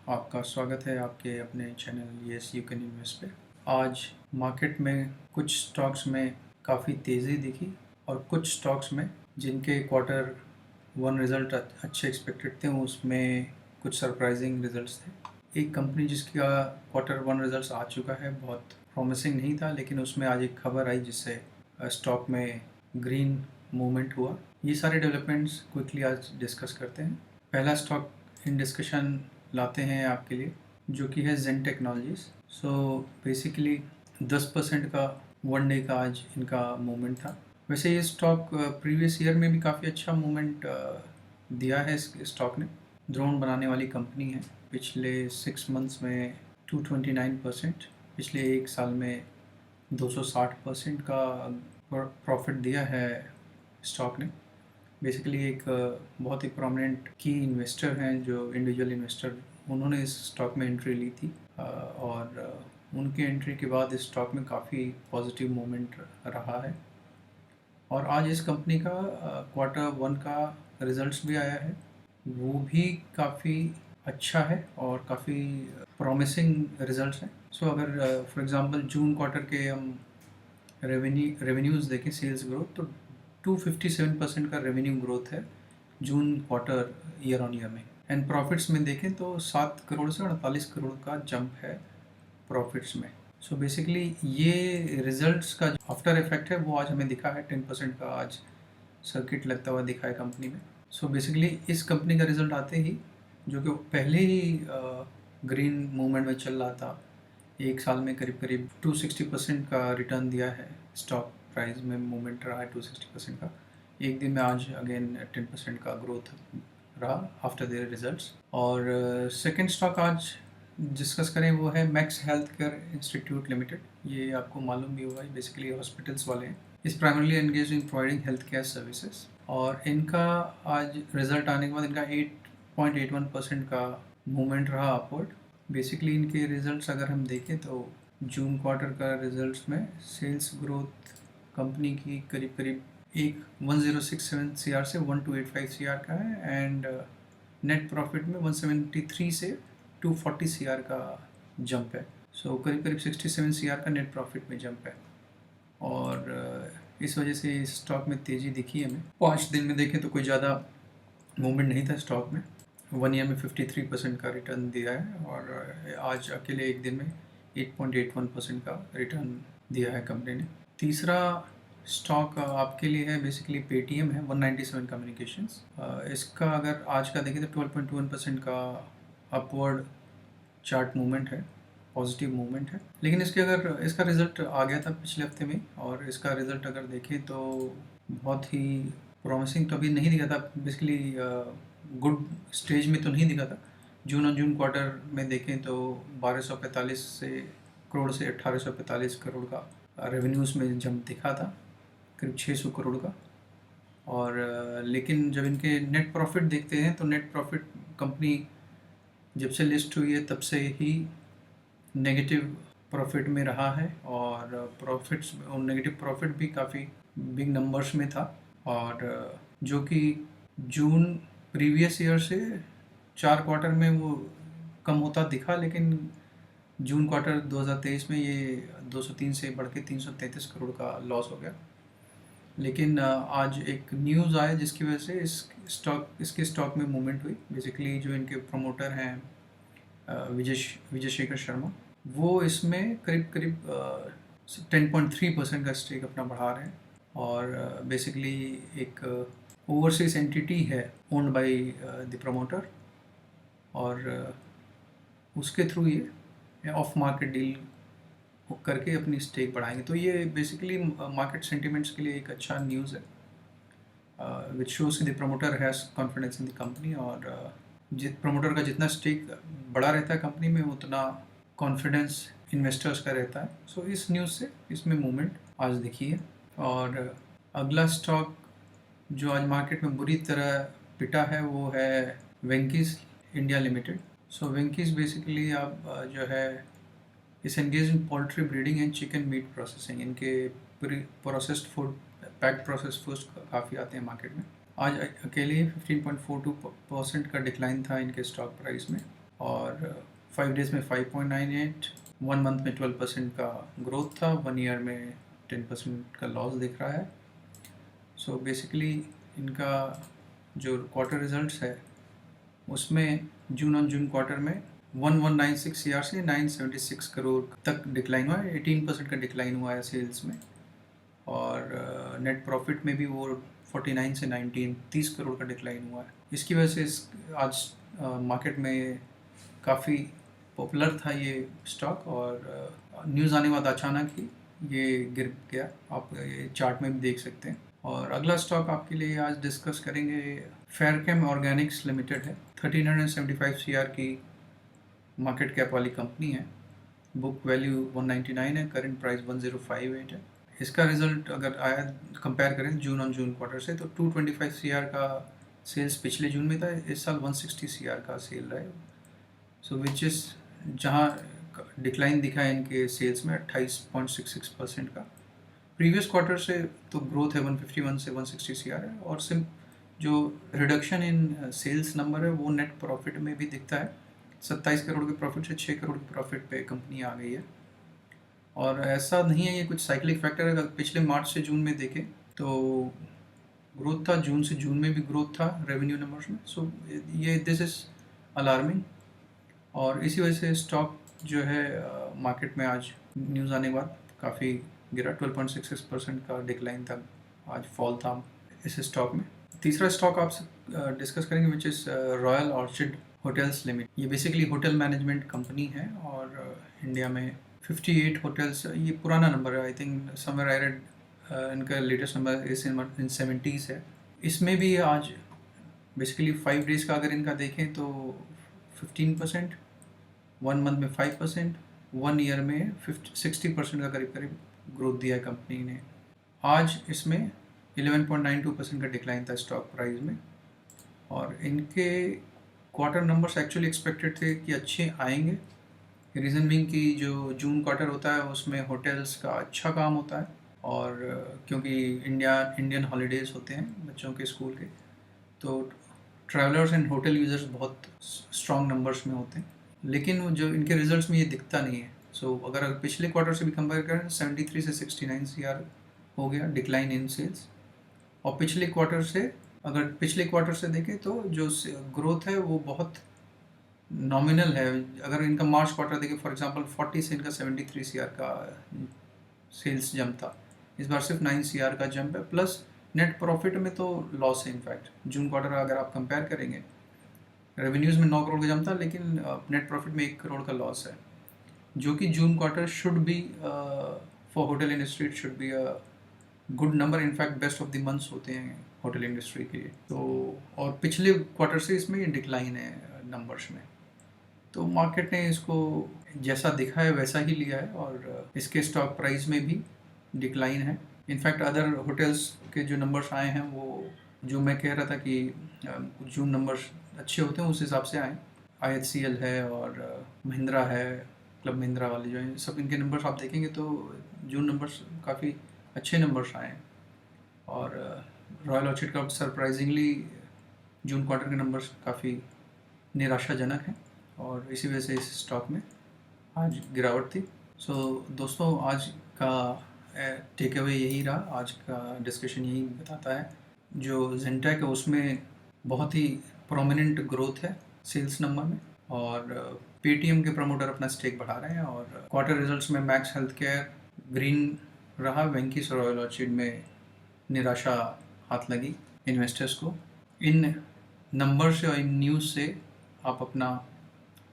आपका स्वागत है आपके अपने channel yes you can invest पे। आज मार्केट में कुछ स्टॉक्स में काफ़ी तेज़ी दिखी और कुछ स्टॉक्स में जिनके क्वार्टर वन रिज़ल्ट अच्छे एक्सपेक्टेड थे उसमें कुछ सरप्राइजिंग रिज़ल्ट्स थे। एक कंपनी जिसका क्वार्टर वन रिज़ल्ट आ चुका है बहुत प्रॉमिसिंग नहीं था, लेकिन उसमें आज एक खबर आई जिससे स्टॉक में ग्रीन मूवमेंट हुआ। ये सारे डेवलपमेंट्स क्विकली आज डिस्कस करते हैं। पहला स्टॉक इन डिस्कशन लाते हैं आपके लिए, जो कि है जेन टेक्नोलॉजीज। सो बेसिकली 10% का वन डे का आज इनका मूवमेंट था। वैसे ये स्टॉक प्रीवियस ईयर में भी काफ़ी अच्छा मूवमेंट दिया है। इस स्टॉक ने ड्रोन बनाने वाली कंपनी है। पिछले 6 मंथ्स में 229%, पिछले एक साल में 260% का प्रॉफिट दिया है स्टॉक ने। बेसिकली एक बहुत ही प्रोमिनेंट की इन्वेस्टर हैं जो इंडिविजुअल इन्वेस्टर, उन्होंने इस स्टॉक में एंट्री ली थी और उनके एंट्री के बाद इस स्टॉक में काफ़ी पॉजिटिव मूवमेंट रहा है। और आज इस कंपनी का क्वार्टर वन का रिजल्ट्स भी आया है, वो भी काफ़ी अच्छा है और काफ़ी प्रॉमिसिंग रिजल्ट्स हैं। सो अगर फॉर एग्जांपल जून क्वार्टर के हम रेवेन्यूज़ देखें, सेल्स ग्रोथ, तो 257% का रेवेन्यू ग्रोथ है जून क्वार्टर ईयर ऑन ईयर में। एंड प्रॉफिट्स में देखें तो 7 करोड़ से 48 करोड़ का जंप है प्रॉफिट्स में। सो बेसिकली ये रिजल्ट्स का आफ्टर इफेक्ट है वो आज हमें दिखा है। 10% का आज सर्किट लगता हुआ दिखा है कंपनी में। सो बेसिकली इस कंपनी का रिजल्ट आते ही, जो कि पहले ही ग्रीन मूवमेंट में चल रहा था, एक साल में करीब करीब 260% का रिटर्न दिया है। स्टॉक प्राइस में मूवमेंट रहा है 260% का। एक दिन में आज अगेन 10% का ग्रोथ रहा आफ्टर देयर रिजल्ट्स। और सेकंड स्टॉक आज डिस्कस करें वो है max health care institute limited. ये आपको मालूम भी होगा, बेसिकली हॉस्पिटल्स वाले हैं। इस primarily engage in providing health care services. और इनका आज रिजल्ट आने के बाद इनका 8.81% का मूवमेंट रहा अपवर्ड। बेसिकली इनके रिजल्ट्स अगर हम देखें तो जून क्वार्टर का रिजल्ट्स में सेल्स ग्रोथ कंपनी की करीब करीब 1067 CR से 1285 CR का है। एंड नेट प्रॉफिट में 173 से 240 CR का जंप है। सो करीब करीब 67 CR का नेट प्रॉफिट में जंप है। और इस वजह से इस स्टॉक में तेज़ी दिखी हमें। 5 दिन में देखें तो कोई ज़्यादा मूवमेंट नहीं था स्टॉक में। 1 ईयर में 53% का रिटर्न दिया है और आज अकेले एक दिन में 8.81% का रिटर्न दिया है कंपनी ने। तीसरा स्टॉक आपके लिए है बेसिकली पेटीएम है, 197 कम्युनिकेशंस। इसका अगर आज का देखें तो 12.21% का अपवर्ड चार्ट मूवमेंट है, पॉजिटिव मूवमेंट है। लेकिन इसका रिज़ल्ट आ गया था पिछले हफ्ते में, और इसका रिज़ल्ट अगर देखें तो बहुत ही प्रॉमिसिंग तो अभी नहीं दिखा था। बेसिकली गुड स्टेज में तो नहीं दिखा था। जून और जून क्वार्टर में देखें तो 1245 करोड़ से 1845 करोड़ का रेवेन्यूज़ में जंप दिखा था, करीब 600 करोड़ का। और लेकिन जब इनके नेट प्रॉफिट देखते हैं तो नेट प्रॉफिट कंपनी जब से लिस्ट हुई है तब से ही नेगेटिव प्रॉफिट में रहा है। और प्रॉफिट्स और नेगेटिव प्रॉफिट भी काफ़ी बिग नंबर्स में था, और जो कि जून प्रीवियस ईयर से 4 क्वार्टर में वो कम होता दिखा। लेकिन जून क्वार्टर 2023 में ये 203 से बढ़ के 333 करोड़ का लॉस हो गया। लेकिन आज एक न्यूज़ आया जिसकी वजह से इसके स्टॉक में मूवमेंट हुई। बेसिकली जो इनके प्रमोटर हैं विजय शेखर शर्मा, वो इसमें करीब करीब 10.3% का स्टेक अपना बढ़ा रहे हैं। और बेसिकली एक ओवरसीज एंटिटी है ओन्ड बाय द प्रमोटर, और उसके थ्रू ये ऑफ मार्केट डील करके अपनी स्टेक बढ़ाएंगे। तो ये बेसिकली मार्केट सेंटिमेंट्स के लिए एक अच्छा न्यूज़ है, which shows the promoter has confidence in the company. और प्रमोटर का जितना स्टेक बड़ा रहता है कंपनी में, उतना कॉन्फिडेंस इन्वेस्टर्स का रहता है। सो इस न्यूज़ से इसमें मूवमेंट आज दिखी है। और अगला स्टॉक जो आज मार्केट में बुरी तरह पिटा है वो है Venky's India Limited. So Venky's basically आप जो है इस engage in poultry breeding and chicken meat processing. इनके processed food, packed processed foods काफ़ी आते हैं मार्केट में। आज अकेले 15.42% का डिक्लाइन था इनके स्टॉक प्राइस में। और 5 डेज़ में 5.98, 1 मंथ में 12% का ग्रोथ था, 1 ईयर में 10% का लॉस दिख रहा है। सो बेसिकली इनका जो क्वार्टर रिजल्ट्स है उसमें जून ऑन जून क्वार्टर में 1196 सीआर से 976 करोड़ तक डिक्लाइन हुआ है, 18% का डिक्लाइन हुआ है सेल्स में। और नेट प्रॉफिट में भी वो 49 से 19 30 करोड़ का डिक्लाइन हुआ है। इसकी वजह से आज मार्केट में काफ़ी पॉपुलर था ये स्टॉक, और न्यूज़ आने के बाद अचानक ही ये गिर गया, आप ये चार्ट में भी देख सकते हैं। और अगला स्टॉक आपके लिए आज डिस्कस करेंगे, फेयरकेम ऑर्गेनिक्स लिमिटेड है। 1375 सीआर की मार्केट कैप वाली कंपनी है, बुक वैल्यू 199 है, करंट प्राइस 1058 है। इसका रिजल्ट अगर आया कंपेयर करें जून ऑन जून क्वार्टर से, तो 225 सीआर का सेल्स पिछले जून में था, इस साल 160 सीआर का सेल रहा है। सो विच इज़ जहाँ डिक्लाइन दिखा है इनके सेल्स में 28.66% का। प्रीवियस क्वार्टर से तो ग्रोथ है 151 से 160 सीआर है, और सिम जो रिडक्शन इन सेल्स नंबर है वो नेट प्रॉफिट में भी दिखता है। 27 करोड़ के प्रॉफिट से 6 करोड़ के प्रॉफिट पे कंपनी आ गई है। और ऐसा नहीं है ये कुछ साइक्लिक फैक्टर है, अगर पिछले मार्च से जून में देखें तो ग्रोथ था, जून से जून में भी ग्रोथ था रेवेन्यू नंबर्स में। सो ये दिस इज़ अलार्मिंग, और इसी वजह से स्टॉक जो है मार्केट में आज न्यूज़ आने के बाद काफ़ी गिरा, 12.66% का डिक्लाइन था, आज फॉल था इस स्टॉक में। तीसरा स्टॉक आपसे डिस्कस करेंगे which is royal orchid hotels limited. ये बेसिकली होटल मैनेजमेंट कंपनी है, और इंडिया में 58 होटल्स, ये पुराना नंबर है, I think somewhere I read इनका लेटेस्ट नंबर इस इन 70s है। इसमें भी आज बेसिकली 5 डेज़ का अगर इनका देखें तो 15%, 1 मंथ में 5%, 1 ईयर में 60% का करीब करीब ग्रोथ दिया है कंपनी ने। आज इसमें 11.92% का डिक्लाइन था स्टॉक प्राइस में, और इनके क्वार्टर नंबर्स एक्चुअली एक्सपेक्टेड थे कि अच्छे आएंगे। रीज़न बिंग कि जो जून क्वार्टर होता है उसमें होटल्स का अच्छा काम होता है, और क्योंकि इंडियन हॉलीडेज़ होते हैं बच्चों के स्कूल के, तो ट्रैवलर्स एंड होटल यूज़र्स बहुत स्ट्रॉन्ग नंबर्स में होते हैं। लेकिन जो इनके रिजल्ट्स में ये दिखता नहीं है। सो अगर पिछले क्वार्टर से भी कंपेयर करें, 73 से 69 सीआर हो गया डिक्लाइन इन सेल्स। और पिछले क्वार्टर से, अगर पिछले क्वार्टर से देखें तो जो ग्रोथ है वो बहुत नॉमिनल है। अगर इनका मार्च क्वार्टर देखें फॉर एग्जांपल, 40 से इनका 73 सीआर का सेल्स जंप था, इस बार सिर्फ 9 सीआर का जंप है। प्लस नेट प्रॉफिट में तो लॉस है। इनफैक्ट जून क्वार्टर अगर आप कंपेयर करेंगे, रेवेन्यूज़ में 9 करोड़ का जंप था, लेकिन नेट प्रॉफिट में 1 करोड़ का लॉस है, जो कि जून quarter should be for hotel industry, it should be a good number. In fact best of the months होते हैं होटल इंडस्ट्री के लिए। तो और पिछले क्वार्टर से इसमें डिक्लाइन है नंबर्स में, तो मार्केट ने इसको जैसा दिखा है वैसा ही लिया है, और इसके स्टॉक प्राइस में भी डिक्लाइन है। इनफैक्ट अदर होटल्स के जो नंबर्स आए हैं, वो जो मैं कह रहा था कि जून नंबर्स अच्छे होते हैं उस हिसाब से आए। IHCL है, और महिंद्रा है, क्लब महिंद्रा वाले जो हैं, सब इनके नंबर्स आप देखेंगे तो जून नंबर्स काफ़ी अच्छे नंबर्स आए हैं। और रॉयल ऑर्चिड का सरप्राइजिंगली जून क्वार्टर के नंबर्स काफ़ी निराशाजनक हैं, और इसी वजह से इस स्टॉक में आज गिरावट थी। सो दोस्तों, आज का टेक अवे यही रहा, आज का डिस्कशन यही बताता है। जो जेंटेक है उसमें बहुत ही प्रोमिनेंट ग्रोथ है सेल्स नंबर में, और पेटीएम के प्रमोटर अपना स्टेक बढ़ा रहे हैं, और क्वार्टर रिजल्ट्स में मैक्स हेल्थ केयर ग्रीन रहा, वेंकीस रॉयल ऑर्चिड में निराशा हाथ लगी इन्वेस्टर्स को। इन नंबर से और इन न्यूज़ से आप अपना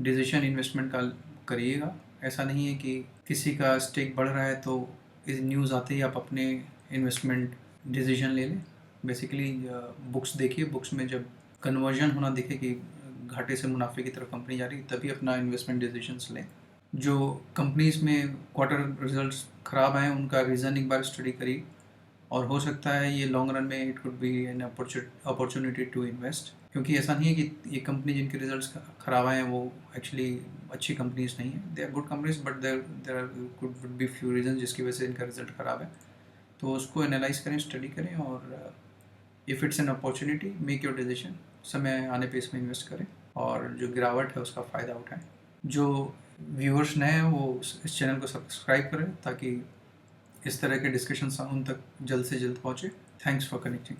डिसीजन इन्वेस्टमेंट का करिएगा। ऐसा नहीं है कि किसी का स्टेक बढ़ रहा है तो इस न्यूज़ आते ही आप अपने इन्वेस्टमेंट डिसीजन ले लें। बेसिकली बुक्स देखिए, बुक्स में जब कन्वर्जन होना दिखे कि घाटे से मुनाफे की तरफ कंपनी जा रही है, तभी अपना इन्वेस्टमेंट डिसीजंस लें। जो कंपनीज में क्वार्टर रिजल्ट्स ख़राब आए उनका रीज़न एक बार स्टडी करिए, और हो सकता है ये लॉन्ग रन में it could be an opportunity to invest. क्योंकि ऐसा नहीं है कि ये कंपनी जिनके रिजल्ट्स ख़राब आए हैं वो एक्चुअली अच्छी कंपनीज नहीं है, they are good companies, but there could be few reason जिसकी वजह से इनका रिजल्ट ख़राब है। तो उसको एनालाइज करें, स्टडी करें, और if it's an opportunity make your decision, समय आने पे इसमें इन्वेस्ट करें। और जो गिरावट है उसका फ़ायदा उठाएं। जो व्यूअर्स नए हैं वो इस चैनल को सब्सक्राइब करें ताकि इस तरह के डिस्कशंस उन तक जल्द से जल्द पहुँचे। Thanks for connecting.